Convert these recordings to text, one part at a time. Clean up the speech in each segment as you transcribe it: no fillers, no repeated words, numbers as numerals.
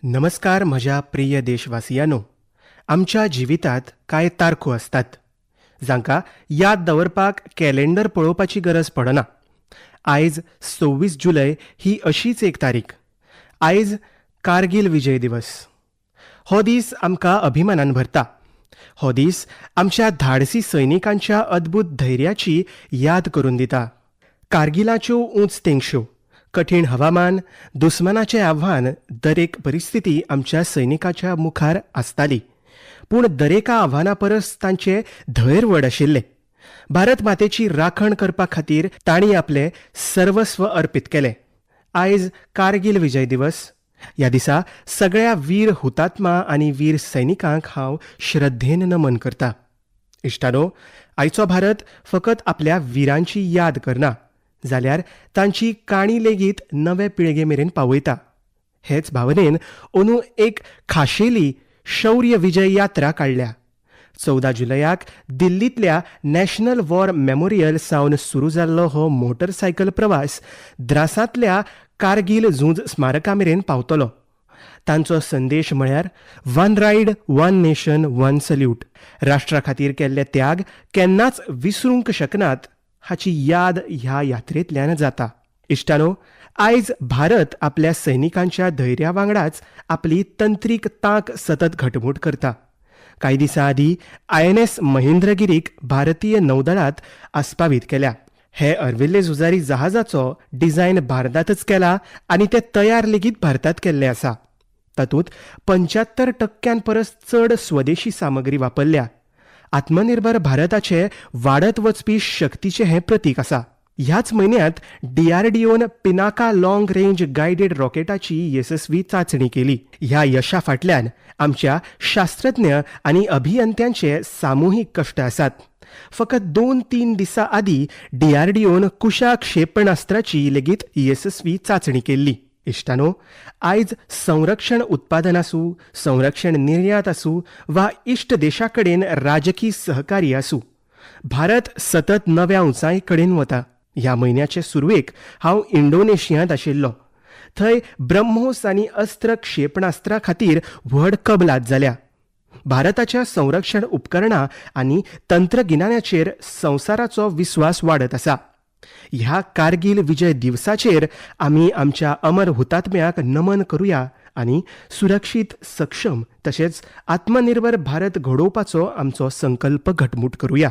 नमस्कार म्हज्या प्रिय देशवासियांनो. आमच्या जिवितात कांय तारखो असतात जांकां याद दवरपाक कॅलेंडर पळोवपाची गरज पडना. आयज 26 जुलय ही अशीच एक तारीख. आयज कारगिल विजय दिवस. हो दीस आमकां अभिमानान भरता. हो दीस आमच्या धाडसी सैनिकांच्या अद्भुत धैर्याची याद करून दिता. कारगिलाच्यो उंच तेंगश्यो, कठीण हवामान, दुस्मनाचें आव्हान, दरेक परिस्थिती आमच्या सैनिकाच्या मुखार आसताली. पूण दरेका आव्हाना परस तांचें धैर्य व्हड आशिल्लें. भारत मातेची राखण करपा खातीर तांणी आपलें सर्वस्व अर्पीत केलें. आयज कारगिल विजय दिवस. ह्या दिसा सगळ्या वीर हुतात्मा आनी वीर सैनिकांक हांव श्रद्धेन नमन करतां. इश्टानो, आयचो भारत फकत आपल्या विरांची याद करना, जाल्यार तांची काणी लेगीत नवे पिळगे मेरेन पावयता. हेच भावनेन अंदू एक खाशेली शौर्य विजय यात्रा काडल्या. 14 जुलयाक दिल्लींतल्या नॅशनल वॉर मेमोरियल सावन सुरू जाल्लो हो मोटरसायकल प्रवास द्रासांतल्या कारगिल झूंज स्मारका मेरेन पावतलो. तांचो संदेश म्हळ्यार one ride, one nation, one salute. राष्ट्रा खातीर केल्ले त्याग केन्नाच विसरूंक शकनात हाची याद ह्या यात्रेंतल्यान जाता. इश्टानो, आयज भारत आपल्या सैनिकांच्या धैर्या वांगडाच आपली तंत्रीक तांक सतत घटमूट करता. कांय दिसां आदीं INS महेंद्रगिरीक भारतीय नौदळांत आस्पावीत केल्या. हे अर्विल्ले झुजारी जहाजाचो डिझायन भारतांतच केला आनी ते तयार लेगीत भारतांत केल्ले आसा. तातूंत 75% परस चड स्वदेशी सामग्री वापरल्या. आत्मनिर्भर भारताचे वाडत वचपी शक्तीचे हें प्रतीक आसा. ह्याच म्हयन्यांत DRDOन पिनाका लाँग रेंज गायडेड रॉकेटाची येसस्वी चांचणी केली. ह्या यशा फाटल्यान आमच्या शास्त्रज्ञ आनी अभियंत्यांचे सामुहीक कश्ट आसात. फकत 2-3 दिसां आदीं DRDOन कुशा क्षेपणास्त्राची लेगीत येसस्वी चांचणी केल्ली. इश्टानो, आयज संरक्षण उत्पादन आसूं, संरक्षण निर्यात आसूं वा इश्ट देशा कडेन राजकी सहकार्य आसूं, भारत सतत नव्या उंचाई कडेन वता. ह्या म्हयन्याचे सुरवेक हांव इंडोनेशियांत आशिल्लो. थंय ब्रह्मोस आनी अस्त्र क्षेपणास्त्रा खातीर व्हड कबलात जाल्या. भारताच्या संरक्षण उपकरणां आनी तंत्रगिन्यानाचेर संवसाराचो विस्वास वाडत आसा. ह्या कारगिल विजय दिवसाचेर आमी आमच्या अमर हुतात्म्याक नमन करुया आनी सुरक्षीत, सक्षम तशेंच आत्मनिर्भर भारत घडोवपाचो आमचो संकल्प घटमूट करुया.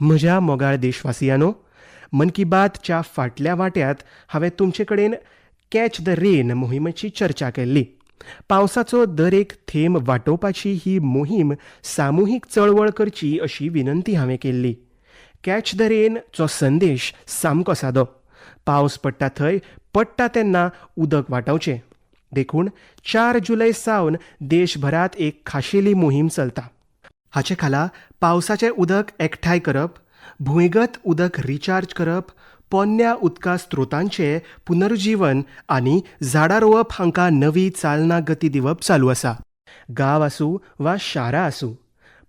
म्हज्या मोगाळ देशवासियांनो, मन की बातच्या फाटल्या वाट्यात हांवें तुमचे कडेन कॅच द रेन मोहिमेची चर्चा केल्ली. पावसाचो दरेक थेंब वाटोवपाची ही मोहीम सामुहीक चळवळ करची अशी विनंती हांवें केल्ली. कॅच द रेनचो संदेश सामको सादो. पावस पडटा थंय पडटा तेन्ना उदक वाटोवचें. देखून 4 जुलय सावन देशभरात एक खाशेली मोहीम चलता. हाचे खाला पावसाचें उदक एकठांय करप, भुंयगत उदक रिचार्ज करप, पोन्न्या उदका स्त्रोतांचें पुनरुज्जीवन आनी झाडां रोवप हांकां नवी चालना गती दिवप चालू आसा. गांव आसूं वा शारां आसूं,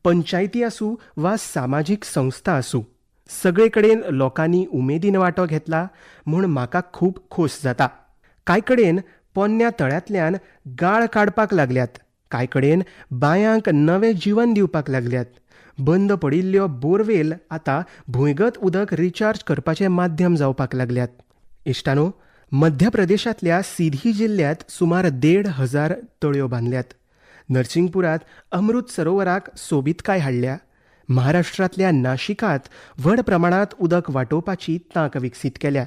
पंचायती आसूं वा सामाजीक संस्था आसूं, सगळे कडेन लोकांनी उमेदीन वांटो घेतला म्हूण म्हाका खूब खोस जाता. कांय कडेन पोन्न्या तळ्यांतल्यान गाळ काडपाक लागल्यात. कांय कडेन बांयांक नवें जीवन दिवपाक लागल्यात. बंद पडिल्ल्यो बोरवेल आतां भुंयगत उदक रिचार्ज करपाचें माध्यम जावपाक लागल्यात. इश्टानो, मध्य प्रदेशांतल्या सिधी जिल्ल्यांत सुमार 1,500 तळयो बांदल्यात. नरसिंगपुरांत अमृत सरोवराक सोबीतकाय हाडल्या. महाराष्ट्रांतल्या नाशिकांत व्हड प्रमाणांत उदक वाटोवपाची तांक विकसीत केल्या.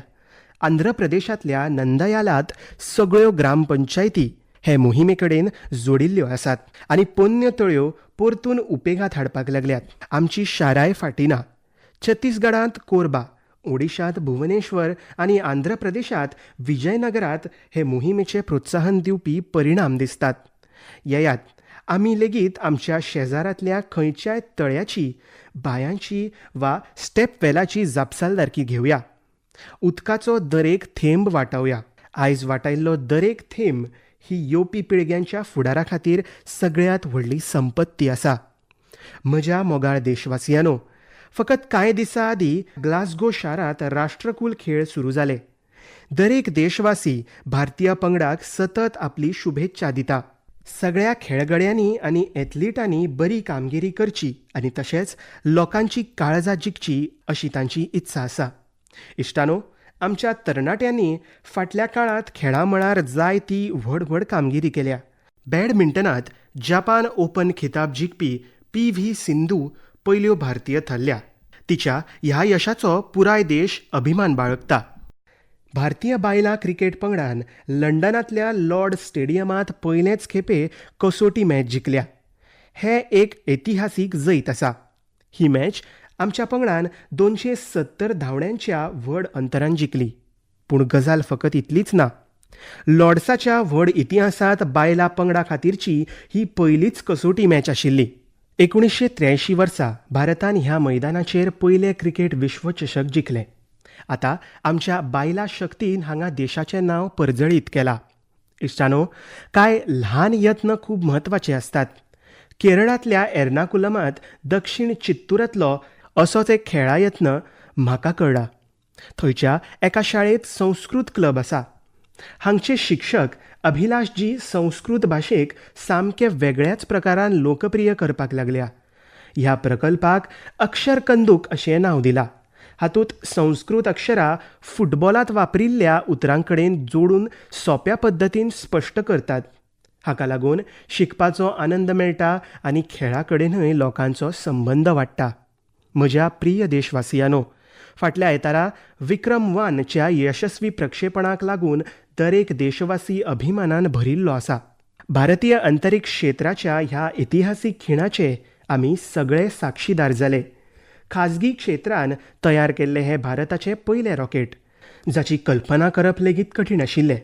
आंध्र प्रदेशांतल्या नंदयालांत सगळ्यो ग्रामपंचायती हे मोहिमे कडेन जोडिल्ल्यो आसात आनी पोन्न्यो तळयो परतून उपेगांत हाडपाक लागल्यात. आमची शाराय फाटी ना. छत्तीसगडांत कोरबा, ओडिशांत भुवनेश्वर आनी आंध्र प्रदेशांत विजयनगरांत हे मोहिमेचे प्रोत्साहन दिवपी परिणाम दिसतात. येयात, आमी लेगीत आमच्या शेजारांतल्या खंयच्याय तळ्याची, बांयांची वा स्टेप वेलाची जापसालदारकी घेवया. उदकाचो दरेक थेंब वाटावया. आयज वाटायल्लो दरेक थेंब ही येवपी पिळग्यांच्या फुडारा खातीर सगळ्यांत व्हडली संपत्ती आसा. म्हज्या मोगाळ देशवासियांनो, फकत कांय दिसां आदीं ग्लासगो शारांत राष्ट्रकुल खेळ सुरू जाले. दरेक देशवासी भारतीय पंगडाक सतत आपली शुभेच्छा दिता. सगळ्या खेळगड्यांनी आनी एथलीटांनी बरी कामगिरी करची आनी तशेंच लोकांची काळजां जिखची अशी तांची इत्सा आसा. इश्टानो, आमच्या तरणाट्यांनी फाटल्या काळांत खेळां मळार जायती व्हड व्हड कामगिरी केल्या. बॅडमिंटनांत जपान ओपन खिताब जिखपी PV सिंधू पयल्यो भारतीय थारल्या. तिच्या ह्या यशाचो पुराय देश अभिमान बाळगता. भारतीय बायलां क्रिकेट पंगडान लंडनांतल्या लॉर्ड स्टेडियमांत पयलेच खेपे कसोटी मॅच जिखल्या. हें एक ऐतिहासीक जैत आसा. ही मॅच आमच्या पंगडान 270 धांवड्यांच्या व्हड अंतरान जिखली. पूण गजाल फकत इतलीच ना. लॉर्ड्साच्या व्हड इतिहासांत बायलां पंगडा खातीरची ही पयलीच कसोटी मॅच आशिल्ली. 1983 वर्सा भारतान ह्या मैदानाचेर पयले क्रिकेट विश्वचषक जिखले. आतां आमच्या बायलां शक्तीन हांगा देशाचें नांव परजळीत केलां. इश्टानो, कांय ल्हान यत्न खूब म्हत्वाचे आसतात. केरळांतल्या एर्नाकुलमांत दक्षिण चित्तूरांतलो असोच एक खेळा यत्न म्हाका कळ्ळा. थंयच्या एका शाळेंत संस्कृत क्लब आसा. हांगचे शिक्षक अभिलाषजी संस्कृत भाशेक सामके वेगळ्याच प्रकारान लोकप्रिय करपाक लागल्या. ह्या प्रकल्पाक अक्षर कंदूक अशें नांव दिलां. हातूंत संस्कृत अक्षरां फुटबॉलांत वापरिल्ल्या उतरां कडेन जोडून सोंप्या पद्दतीन स्पश्ट करतात. हाका लागून शिकपाचो आनंद मेळटा आनी खेळा कडेनय लोकांचो संबंद वाडटा. म्हज्या प्रिय देशवासियांनो, फाटल्या आयतारा विक्रम-1 च्या यशस्वी प्रक्षेपणाक लागून दरेक देशवासी अभिमानान भरिल्लो आसा. भारतीय अंतरीक्ष क्षेत्राच्या ह्या इतिहासीक खिणाचे आमी सगळे साक्षीदार जाले. खाजगी क्षेत्रान तयार केल्ले हे भारताचे पयले रॉकेट, जाची कल्पना करप लेगीत कठीण आशिल्लें.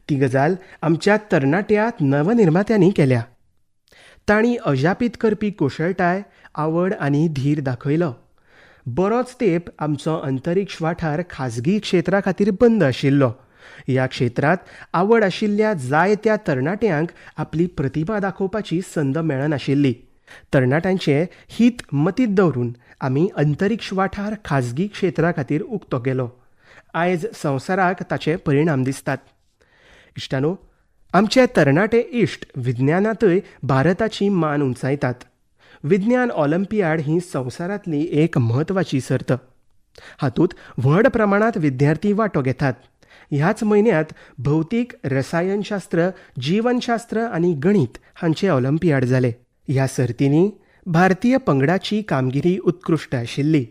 ती गजाल आमच्या तरणाट्या नवनिर्मात्यांनी केल्या. तांणी अजापीत करपी कुशळटाय, आवड आनी धीर दाखयलो. बरोच तेंप आमचो अंतरीक्ष वाठार खाजगी क्षेत्रा खातीर बंद आशिल्लो. ह्या क्षेत्रांत आवड आशिल्ल्या जायत्या तरणाट्यांक आपली प्रतिभा दाखोवपाची संद मेळनाशिल्ली. तरणाट्यांचें हित मतींत दवरून आमी अंतरीक्ष वाठार खाजगी क्षेत्रा खातीर उक्तो केलो. आयज संवसाराक ताचे परिणाम दिसतात. इश्टानो, आमचे तरणाटे इश्ट विज्ञानांतय भारताची मान उंचायतात. विज्ञान ऑलिंपियाड ही संवसारांतली एक म्हत्वाची सर्त. हातूंत व्हड प्रमाणांत विद्यार्थी वांटो घेतात. ह्याच म्हयन्यांत भौतीक, रसायनशास्त्र, जीवनशास्त्र आनी गणित हांचे ऑलिंपियाड जाले. ह्या सर्तींनी भारतीय पंगडाची कामगिरी उत्कृश्ट आशिल्ली.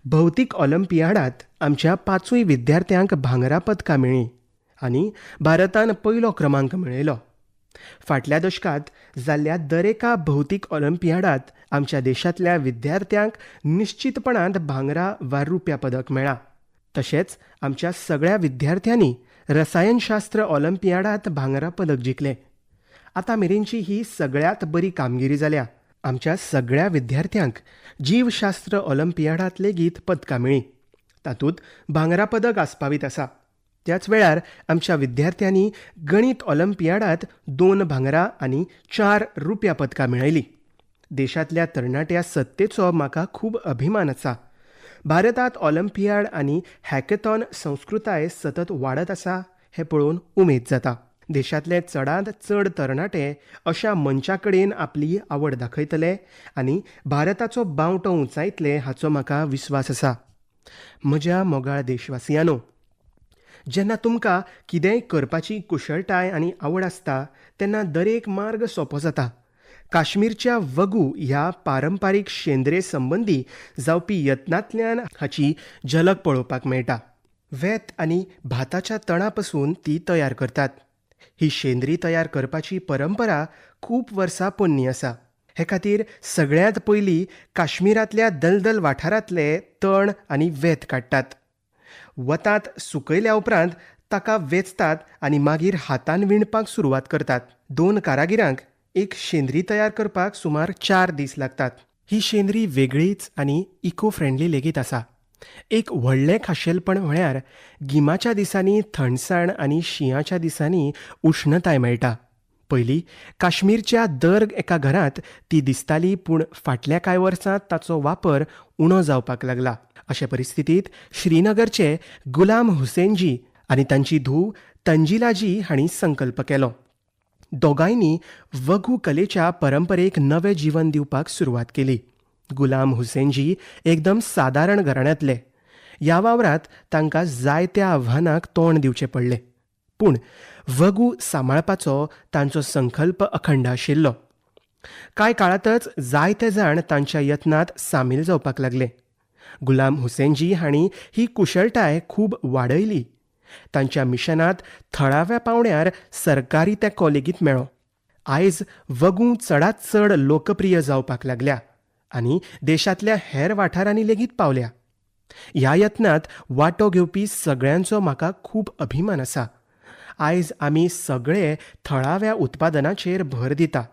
भौतीक ऑलिंपियाडांत आमच्या 5 विद्यार्थ्यांक भांगरा पदकां मेळ्ळीं आनी भारतान पयलो क्रमांक मेळयलो. फाटल्या दशकांत जाल्ल्या दरेका भौतीक ऑलिंपियाडांत आमच्या देशांतल्या विद्यार्थ्यांक निश्चितपणांत भांगरा वा रुप्या पदक मेळ्ळां. तशेंच आमच्या सगळ्या विद्यार्थ्यांनी रसायनशास्त्र ऑलिंपियाडांत भांगरा पदक जिखलें. आतां मेरेनची ही सगळ्यांत बरी कामगिरी जाल्या. आमच्या सगळ्या विद्यार्थ्यांक जीवशास्त्र ऑलिंपियाडांत लेगीत पदकां मेळ्ळीं. तातूंत भांगरा पदक आस्पावीत आसा. त्याच वेळार आमच्या विद्यार्थ्यांनी गणित ऑलिंपियाडांत 2 भांगरा आनी 4 रुप्या पदकां मेळयलीं. देशांतल्या तरणाट्या सत्तेचो म्हाका खूब अभिमान आसा. भारतांत ऑलिंपियाड आनी हॅकेथॉन संस्कृताय सतत वाडत आसा हें पळोवन उमेद जाता. देशांतले चडांत चड तरणाटे अशा मंचा कडेन आपली आवड दाखयतले आनी भारताचो बावटो उंचायतले हाचो म्हाका विस्वास आसा. म्हज्या मोगाळ देशवासियांनो, जेन्ना तुमकां कितेंय करपाची कुशळटाय आनी आवड आसता तेन्ना दरेक मार्ग सोंपो जाता. काश्मीरच्या वगू ह्या पारंपारीक शेंद्रे संबंदी जावपी यत्नांतल्यान हाची झलक पळोवपाक मेळटा. वेत आनी भाताच्या तणा पासून ती तयार करतात. ही शेंद्री तयार करपाची परंपरा खूब वर्सां पोरणी आसा. हे खातीर सगळ्यांत पयलीं काश्मीरांतल्या दलदल वाठारांतले तण आनी वेत काडटात. वतांत सुकयल्या उपरांत ताका वेचतात आनी मागीर हातान विणपाक सुरवात करतात. 2 कारागिरांक एक शेंद्री तयार करपाक सुमार 4 दीस लागतात. ही शेंद्री वेगळीच आनी इको फ्रेंडली लेगीत आसा. एक व्हडलें खाशेलपण म्हळ्यार गिमाच्या दिसांनी थंडसाण आनी शिंयाच्या दिसांनी उश्णताय मेळटा. पयलीं काश्मीरच्या दर एका घरांत ती दिसताली, पूण फाटल्या कांय वर्सांत ताचो वापर उणो जावपाक लागला. अशे परिस्थितींत श्रीनगरचे गुलाम हुसेनजी आनी तांची धूव तंजिलाजी हांणी संकल्प केलो. दोगांयनी वगू कलेच्या परंपरेक नवें जीवन दिवपाक सुरवात केली. गुलाम हुसेनजी एकदम सादारण घराण्यांतले. ह्या वावरांत तांकां जायत्या आव्हानांक तोंड दिवचें पडलें. पूण वगू सांबाळपाचो तांचो संकल्प अखंड आशिल्लो. कांय काळांतच जायते जाण तांच्या यत्नांत सामील जावपाक लागले. गुलाम हुसेनजी हांणी ही कुशळटाय खूब वाडयली. तांच्या मिशनांत थळाव्या पावंड्यार सरकारी तेंको लेगीत मेळ्ळो. आयज वगू चडांत चड लोकप्रिय जावपाक लागल्या आनी देशांतल्या हेर वाठारांनी लेगीत पावल्या. ह्या यत्नांत वांटो घेवपी सगळ्यांचो म्हाका खूब अभिमान आसा. आयज आमी सगळे थळाव्या उत्पादनाचेर भर दिता.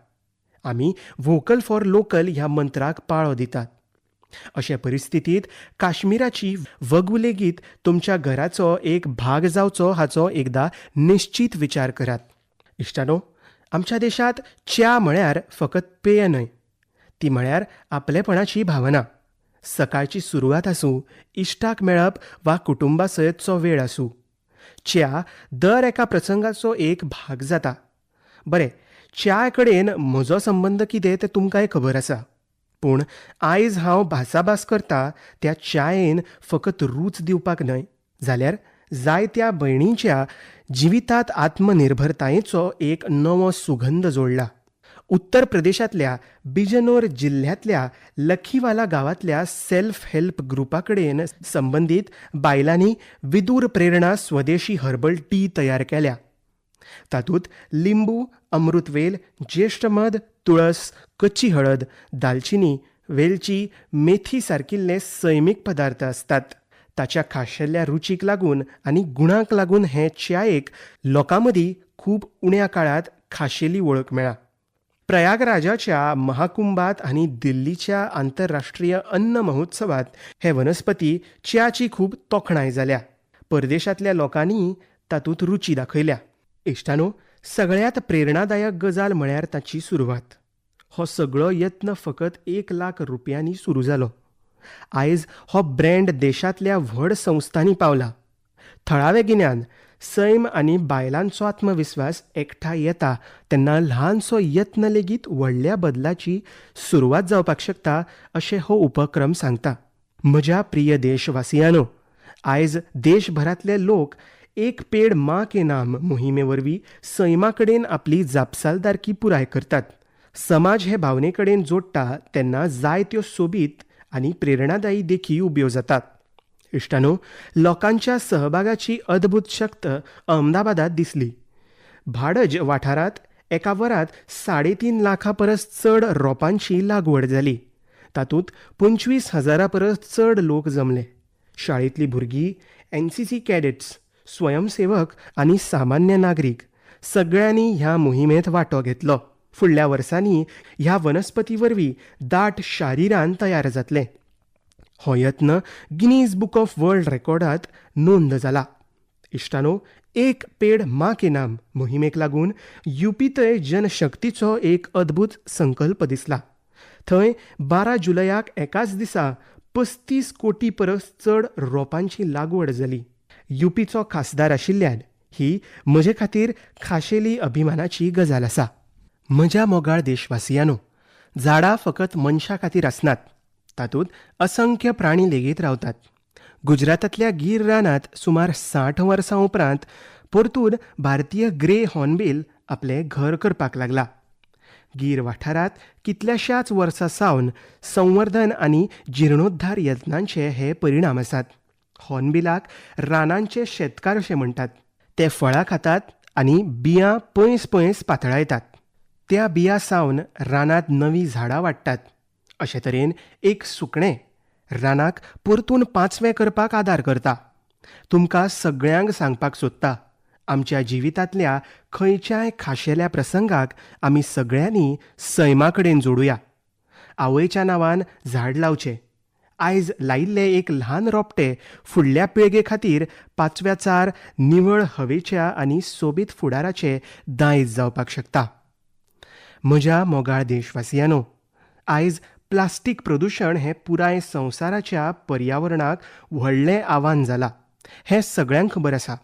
आमी व्होकल फॉर लोकल ह्या मंत्राक पाळो दितात. अशे परिस्थितींत काश्मीराची वगू लेगीत तुमच्या घराचो एक भाग जावचो हाचो एकदां निश्चीत विचार करात. इश्टानो, आमच्या देशांत च्या म्हळ्यार फकत पेय न्हय, ती म्हळ्यार आपलेपणाची भावना. सकाळची सुरवात आसूं, इश्टाक मेळप वा कुटुंबा सयतचो वेळ आसूं, च्या दर एका प्रसंगाचो एक भाग जाता. बरें, च्या कडेन म्हजो संबंद कितें तें तुमकांय खबर आसा. पूण आयज हांव भासाभास करता त्या च्यायेन फकत रूच दिवपाक न्हय, जाल्यार जायत्या भयणींच्या जिवितांत आत्मनिर्भरतायेचो एक नवो सुगंध जोडला. उत्तर प्रदेशांतल्या बिजनोर जिल्ल्यांतल्या लखीवाला गांवांतल्या सेल्फ हेल्प ग्रुपा कडेन संबंदीत बायलांनी विदूर प्रेरणा स्वदेशी हर्बल टी तयार केल्या. तातूंत लिंबू, अमृतवेल, ज्येष्ठ मध, तुळस, कच्ची हळद, दालचिनी, वेलची, मेथी सारकिल्ले सैमीक पदार्थ आसतात. ताच्या खाशेल्या रुचीक लागून आनी गुणांक लागून हे च्यायेक लोकां मदीं खूब उण्या काळात खाशेली वळख मेळ्ळा. प्रयागराजाच्या महाकुंभात आनी दिल्लीच्या आंतरराष्ट्रीय अन्न महोत्सवात हे वनस्पती च्याची खूब तोखणाय जाल्या. परदेशांतल्या लोकांनी तातूंत रुची दाखयल्या. इश्टानो, सगळ्यांत प्रेरणादायक गजाल म्हळ्यार ताची सुरवात. हो सगळो यत्न फकत 1 लाख रुपयांनी सुरू जालो. आयज हो ब्रँड देशांतल्या व्हड संस्थांनी पावला. थळावें गिन्यान, सैम आनी बायलांचो आत्मविस्वास एकठांय येता तेन्ना ल्हानसो यत्न लेगीत व्हडल्या बदलाची सुरवात जावपाक शकता अशें हो उपक्रम सांगता. म्हज्या प्रिय देशवासियांनो, आयज देशभरांतले लोक एक पेड माँ के नाम मोहिमे वरवीं सैमा कडेन आपली जापसालदारकी पुराय करतात. समाज हे भावने कडेन जोडटा तेन्ना जायत्यो सोबीत आनी प्रेरणादायी देखी उब्यो जातात. इश्टानो, लोकांच्या सहभागाची अद्भुत शक्त अहमदाबादात दिसली. भाडज वाठारांत एका वरात 3.5 लाखां परस चड रोपांची लागवड जाली. तातूंत 25,000 परस चड लोक जमले. शाळेंतलीं भुरगीं, NCC कॅडेट्स, स्वयंसेवक आनी सामान्य नागरीक सगळ्यांनी ह्या मोहिमेंत वांटो घेतलो. फुडल्या वर्सांनी ह्या वनस्पती वरवीं दाट शारिरान तयार जातले. हो यत्न गिनीज बूक ऑफ वर्ल्ड रेकॉर्डांत नोंद जाला. इश्टानो, एक पेड माँ के नाम मोहिमेक लागून UPतय जनशक्तीचो एक अद्भुत संकल्प दिसला. थंय 12 जुलयाक एकाच दिसा 35 कोटी परस चड रोपांची लागवड जाली. UPचो खासदार आशिल्ल्यान ही म्हजे खातीर खाशेली अभिमानाची गजाल आसा. म्हज्या मोगाळ देशवासियांनो, झाडां फकत मनशां खातीर आसनात, तातूंत असंख्य प्राणी लेगीत रावतात. गुजरातांतल्या गीर रानांत सुमार 60 वर्सां उपरांत परतून भारतीय ग्रे हॉर्नबिल आपलें घर करपाक लागला. गीर वाठारांत कितल्याशाच वर्सां सावन संवर्धन आनी जिर्णोद्धार यत्नांचे हे परिणाम आसात. हॉर्नबिलाक रानांचे शेतकार अशें म्हणटात. ते फळां खातात आनी बियां पयस पयस पातळायतात. त्या बियां सावन रानांत नवीं झाडां वाडटात. अशे तरेन एक सुकणें रानाक परतून पांचवें करपाक आदार करता. तुमकां सगळ्यांक सांगपाक सोदता, आमच्या जिवितांतल्या खंयच्याय खाशेल्या प्रसंगाक आमी सगळ्यांनी सैमा कडेन जोडुया. आवयच्या नांवान झाड लावचें. आयज लायिल्लें एक ल्हान रोपटें फुडल्या पिळगे खातीर 5व्या निवळ हवेच्या आनी सोबीत फुडाराचें दायज जावपाक शकता. म्हज्या मोगाळ देशवासियांनो, आयज प्लास्टीक प्रदूशण हें पुराय संवसाराच्या पर्यावरणाक व्हडलें आव्हान जालां. हें सगळ्यांक खबर आसा.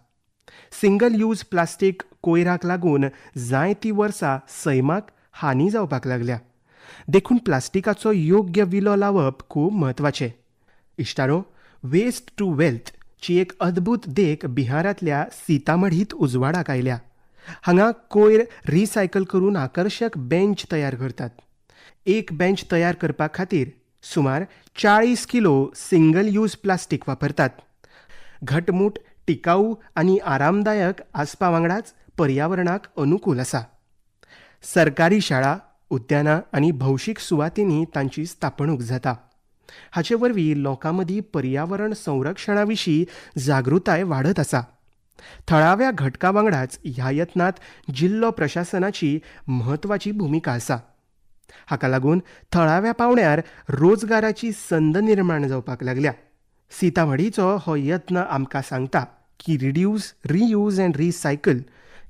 सिंगल यूज प्लास्टीक कोयराक लागून जायतीं वर्सां सैमाक हानी जावपाक लागल्या. देखून प्लास्टिकाचो योग्य विलो लावप खूब म्हत्वाचें. इश्टारो, वेस्ट टू वेल्थ ची एक अद्भुत देख बिहारांतल्या सीतामढीत उजवाडाक आयल्या. हांगा कोयर रिसायकल करून आकर्शक बेंच तयार करतात. एक बेंच तयार करपा खातीर सुमार 40 किलो सिंगल यूज प्लास्टीक वापरतात. घटमूट, टिकाऊ आनी आरामदायक आसपा वांगडाच पर्यावरणाक अनुकूल आसा. सरकारी शाळा, उद्यानां आनी भौशीक सुवातींनी तांची स्थापणूक जाता. हाचे वरवीं लोकां मदीं पर्यावरण संरक्षणा विशीं जागृताय वाडत आसा. थळाव्या घटकां वांगडाच ह्या यत्नांत जिल्लो प्रशासनाची म्हत्वाची भुमिका आसा. हाका लागून थळाव्या पावंड्यार रोजगाराची संद निर्माण जावपाक लागल्या. सीतामढीचो हो यत्न आमकां सांगता की रिड्यूस, रियूज अँड रिसायकल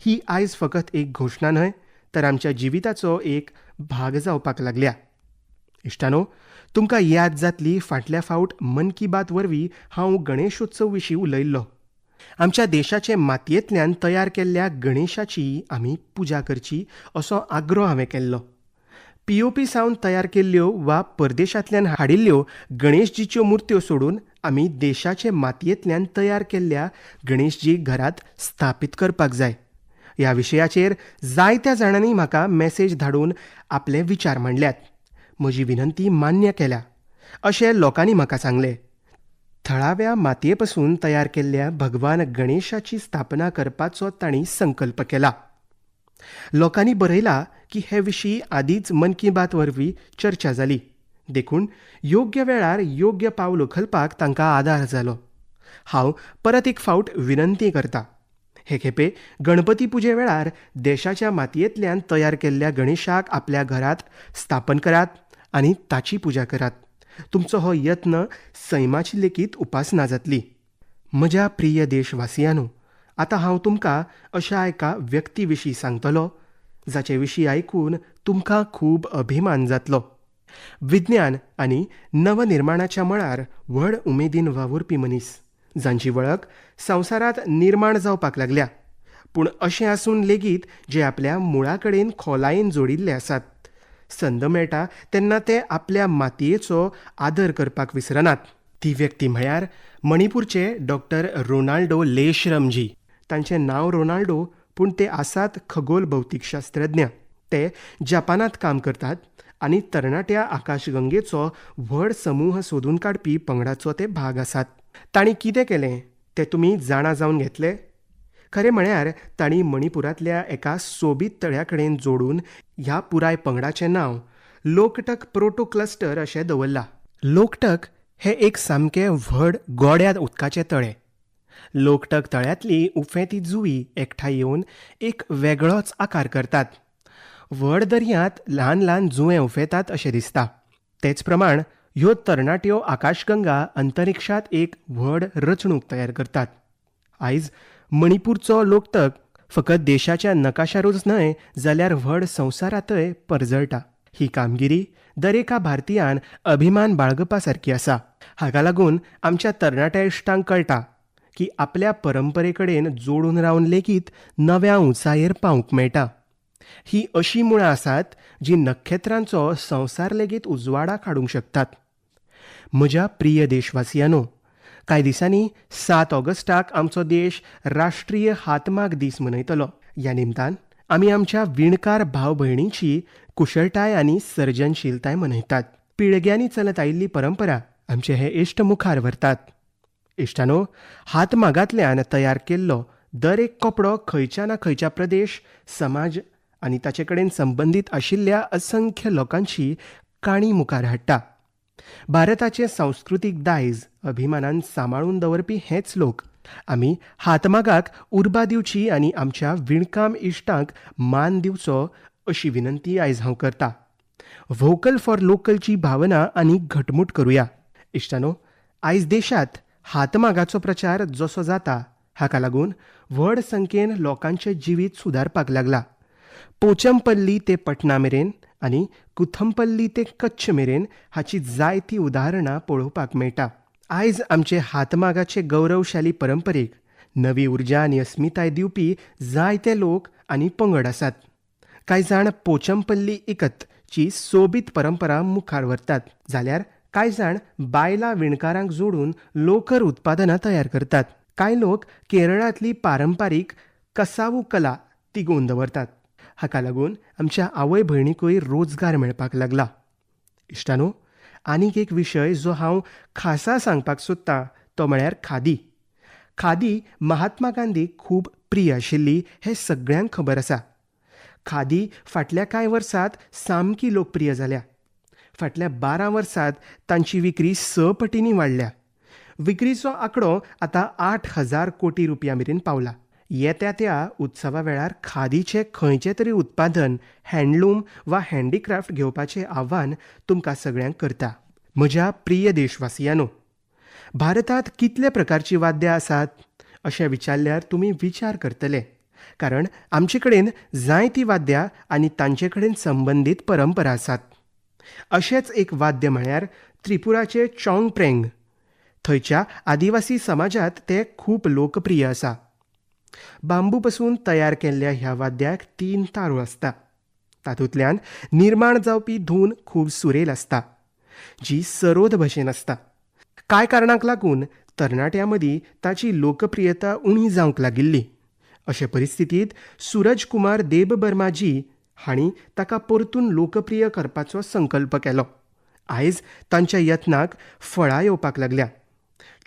ही आयज फकत एक घोशणा न्हय, तर आमच्या जिविताचो एक भाग जावपाक लागल्या. इश्टानो, तुमकां याद जातली फाटल्या फावट मन की बात वरवीं हांव गणेशोत्सव विशीं उलयल्लो. आमच्या देशाचे मातयेंतल्यान तयार केल्ल्या गणेशाची आमी पुजा करची असो आग्रो हांवें केल्लो. पीओपी सावन तयार केल्ल्यो वा परदेशांतल्यान हाडिल्ल्यो गणेशजीच्यो मुर्त्यो सोडून आमी देशाचे मातयेंतल्यान तयार केल्ल्या गणेशजी घरांत स्थापीत करपाक जाय. ह्या विशयाचेर जायत्या जाणांनी म्हाका मॅसेज धाडून आपले विचार मांडल्यात. म्हजी विनंती मान्य केल्या अशें लोकांनी म्हाका सांगलें. थळाव्या मातये पसून तयार केल्ल्या भगवान गणेशाची स्थापना करपाचो तांणी संकल्प केला. लोकांनी बरयला की हे विशीं आदींच मन की बात वरवीं चर्चा जाली. देखून योग्य वेळार योग्य पावल उखलपाक तांकां आदार जालो. हांव परत एक फावट विनंती करतां, हे खेपे गणपती पुजे वेळार देशाच्या मातयेंतल्यान तयार केल्ल्या गणेशाक आपल्या घरांत स्थापन करात आनी ताची पुजा करात. तुमचो हो यत्न सैमाची लेगीत उपासना जातली. म्हज्या प्रिय देशवासियांनो, आतां हांव तुमकां अशा एका व्यक्ती विशीं सांगतलों जाचे विशीं आयकून तुमकां खूब अभिमान जातलो. विज्ञान आनी नवनिर्माणाच्या मळार व्हड उमेदीन वावुरपी मनीस, जांची वळख संवसारांत निर्माण जावपाक लागल्या, पूण अशें आसून लेगीत जे आपल्या मुळा कडेन खोलायेन जोडिल्ले आसात. संद मेळटा तेन्ना ते आपल्या मातयेचो आदर करपाक विसरनात. ती व्यक्ती म्हळ्यार मणिपूरचे डॉक्टर रोनाल्डो लेशरमजी. तांचें नांव रोनाल्डो, पूण ते आसात खगोल भौतीकशास्त्रज्ञ. ते जपानांत काम करतात आनी तरणाट्या आकाशगंगेचो व्हड समूह सोदून काडपी पंगडाचो ते भाग आसात. तांणी कितें केलें तें तुमी जाणा जावन घेतले. खरें म्हळ्यार तांणी मणिपुरांतल्या एका सोबीत तळ्या कडेन जोडून ह्या पुराय पंगडाचें नांव लोकटक प्रोटो क्लस्टर अशें दवरलां. लोकटक हें एक सामकें व्हड गोड्या उदकाचें तळें. लोकटक तळ्यांतलीं उफेंती जुंवी एकठांय येवन एक वेगळोच आकार करतात. व्हड दर्यांत ल्हान ल्हान जुंवे उफेतात अशें दिसता. तेच प्रमाण ह्यो तरणाट्यो आकाशगंगा अंतरिक्षांत एक व्हड रचणूक तयार करतात. आयज मणिपूरचो लोकटक फकत देशाच्या नकाशारूच न्हय जाल्यार व्हड संवसारांतय परजळटा. ही कामगिरी दरेका भारतीयान अभिमान बाळगपा सारकी आसा. हाका लागून आमच्या तरणाट्या इश्टांक कळटा की आपल्या परंपरे कडेन जोडून रावन लेगीत नव्या उंचायेर पावंक मेळटा. ही अशीं मुळां आसात जी नखेत्रांचो संवसार लेगीत उजवाडाक हाडूंक शकतात. म्हज्या प्रिय देशवासियांनो, कांय दिसांनी 7 ऑगस्टाक आमचो देश राष्ट्रीय हातमाग दीस मनयतलो. ह्या निमतान आमी आमच्या विणकार भाव भयणींची कुशळटाय आनी सर्जनशीलताय मनयतात. पिळग्यांनी चलत आयिल्ली परंपरा आमचे हे इश्ट मुखार व्हरतात. इश्टानो, हातमागांतल्यान तयार केल्लो दर एक कपडो खंयच्या ना खंयच्या प्रदेश, समाज आनी ताचे कडेन संबंदीत आशिल्ल्या असंख्य लोकांची काणी मुखार हाडटा. भारताचें सांस्कृतीक दायज अभिमानान सांबाळून दवरपी हेच लोक. आमी हातमागाक उर्बा दिवची आनी आमच्या विणकाम इश्टांक मान दिवचो अशी विनंती आयज हांव करतां. व्होकल फॉर लोकलची भावना आनी घटमूट करुया. इश्टानो, आयज देशांत हातमागाचो प्रचार जसो जाता हाका लागून व्हड संख्येन लोकांचें जिवीत सुदारपाक लागलां. पोचमपल्ली ते पटना मेरेन आनी कुथमपल्ली ते कच्छ मेरेन हाची जायतीं उदाहरणां पळोवपाक मेळटा. आयज आमचे हातमागाचे गौरवशाली परंपरेक नवी उर्जा आनी अस्मिताय दिवपी जायते लोक आनी पंगड आसात. कांय जाण पोचमपल्ली इकत ची सोबीत परंपरा मुखार व्हरतात, जाल्यार कांय जाण बायलां विणकारांक जोडून लोकर उत्पादनां तयार करतात. कांय लोक केरळांतली पारंपारीक कसावू कला तिगोवन दवरतात. हाका लागून आमच्या आवय भयणीकूय रोजगार मेळपाक लागला. इश्टानो, आनीक एक विशय जो हांव खासा सांगपाक सोदतां तो म्हळ्यार खादी. खादी महात्मा गांधीक खूब प्रिय आशिल्ली हें सगळ्यांक खबर आसा. खादी फाटल्या कांय वर्सांत सामकी लोकप्रिय जाल्या. फाटल्या 12 वर्सांत तांची विक्री 6 पटींनी वाडल्या. विक्रीचो आंकडो आतां 8,000 कोटी रुपयां मेरेन पावला. येत्या त्या उत्सवा वेळार खादीचें खंयचें तरी उत्पादन, हँडलूम वा हँडीक्राफ्ट घेवपाचें आव्हान तुमकां सगळ्यांक करता. म्हज्या प्रिय देशवासियांनो, भारतांत कितले प्रकारची वाद्यां आसात अशें विचारल्यार तुमी विचार करतले, कारण आमचे कडेन जायतीं वाद्यां आनी तांचे कडेन संबंदीत परंपरा आसात. अशेंच एक वाद्य म्हळ्यार त्रिपुराचें चोंगप्रेंग. थंयच्या आदिवासी समाजांत तें खूब लोकप्रिय आसा. बांबू पासून तयार केल्ल्या ह्या वाद्याक 3 तारू आसता. तातूंतल्यान निर्माण जावपी धून खूब सुरेल आसता, जी सरोद भशेन आसता. कांय कारणांक लागून तरणाट्यां मदीं ताची लोकप्रियता उणी जावंक लागिल्ली. अशे परिस्थितींत सूरज कुमार देबबर्माजी हांणी ताका परतून लोकप्रिय करपाचो संकल्प केलो. आयज तांच्या यत्नाक फळां येवपाक लागल्या.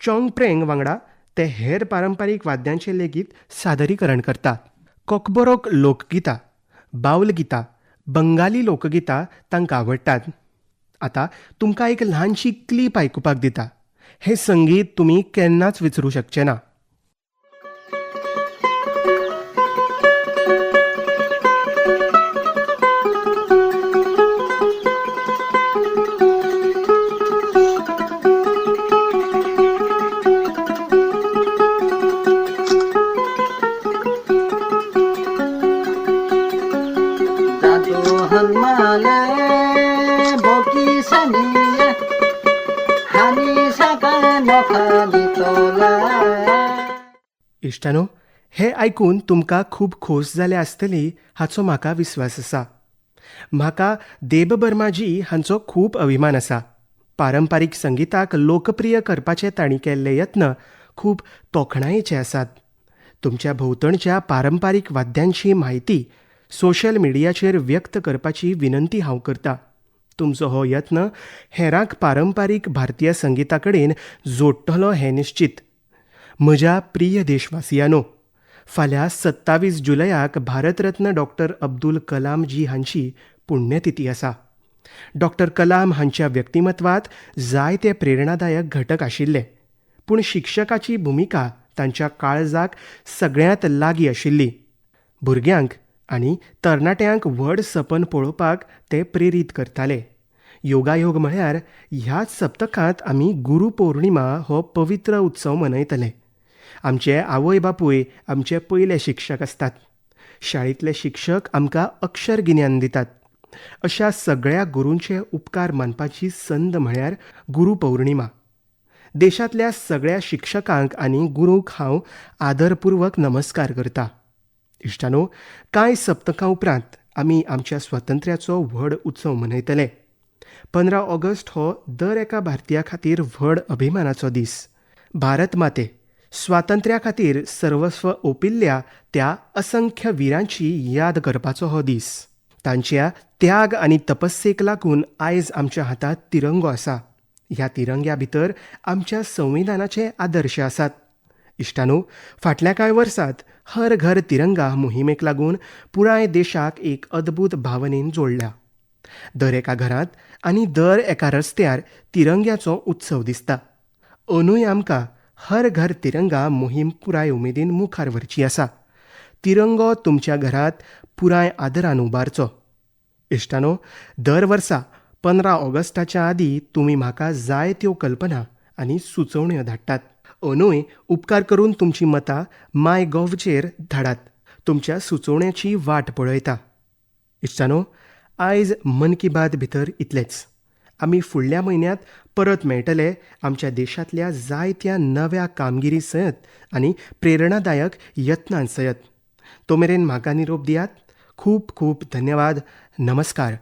चोंगप्रेंग वांगडा ते हेर पारंपारीक वाद्यांचें लेगीत सादरीकरण करतात. कोकबोरोक लोकगितां, बाऊल गितां, बंगाली लोकगितां तांकां आवडटात. आतां तुमकां एक ल्हानशी क्लिप आयकुपाक दिता. हें संगीत तुमी केन्नाच विसरूं शकचे ना. इश्टानो, हें आयकून तुमकां खूब खोस जाले आसतली हाचो म्हाका विस्वास आसा. म्हाका देबबर्माजी हांचो खूब अभिमान आसा. पारंपारीक संगिताक लोकप्रिय करपाचे तांणी केल्ले यत्न खूब तोखणायेचे आसात. तुमच्या भोंवतणच्या पारंपारीक वाद्यांची म्हायती सोशल मिडियाचेर व्यक्त करपाची विनंती हांव करतां. तुमचो हो यत्न हेरांक पारंपारीक भारतीय संगिता कडेन जोडटलो हें निश्चित. म्हज्या प्रिय देशवासियांनो, फाल्यां 27 जुलयाक भारतरत्न डॉ. अब्दुल कलाम जी हांची पुण्यतिथी आसा. डॉ. कलाम हांच्या व्यक्तिमत्वांत जायते प्रेरणादायक घटक आशिल्ले, पूण शिक्षकाची भुमिका तांच्या काळजाक सगळ्यांत लागीं आशिल्ली. भुरग्यांक आनी तरणाट्यांक व्हड सपन पळोवपाक ते प्रेरीत करताले. योगायोग म्हळ्यार ह्याच सप्तकांत आमी गुरू पौर्णिमा हो पवित्र उत्सव मनयतले. आमचे आवय बापूय आमचे पयले शिक्षक आसतात. शाळेंतले शिक्षक आमकां अक्षर गिन्यान दितात. अशा सगळ्या गुरूंचे उपकार मानपाची संद म्हळ्यार गुरू पौर्णिमा. देशांतल्या सगळ्या शिक्षकांक आनी गुरूंक हांव आदरपूर्वक नमस्कार करतां. इश्टानो, कांय सप्तकां उपरांत आमी आमच्या स्वातंत्र्याचो व्हड उत्सव मनयतले. 15 ऑगस्ट हो दर एका भारतीया खातीर व्हड अभिमानाचो दीस. भारत माते स्वातंत्र्या खातीर सर्वस्व ओंपिल्ल्या त्या असंख्य विरांची याद करपाचो हो दीस. तांच्या त्याग आनी तपस्सेक लागून आयज आमच्या हातांत तिरंगो आसा. ह्या तिरंग्या भितर आमच्या संविधानाचे आदर्श आसात. इश्टानो, फाटल्या कांय वर्सांत हर घर तिरंगा मोहिमेक लागून पुराय देशाक एक अद्भुत भावनेन जोडल्या. दर एका घरांत आनी दर एका रस्त्यार तिरंग्याचो उत्सव दिसता. अंदूय आमकां हर घर तिरंगा मोहीम पुराय उमेदीन मुखार व्हरची आसा. तिरंगो तुमच्या घरांत पुराय आदरान उबारचो. इश्टानो, दर वर्सा 15 ऑगस्टाच्या आदीं तुमी म्हाका जायत्यो कल्पना आनी सुचोवण्यो धाडटात. अंदूय उपकार करून तुमची मतां MyGovचेर धाडात. तुमच्या सुचोवण्याची वाट पळयता. इश्टानो, आयज मन की बात भितर इतलेंच. आमी फुडल्या म्हयन्यांत परत मेळटले आमच्या देशांतल्या जायत्या नव्या कामगिरी सयत आनी प्रेरणादायक यत्नां सयत. तो मेरेन म्हाका निरोप दियात. खूब खूब धन्यवाद. नमस्कार.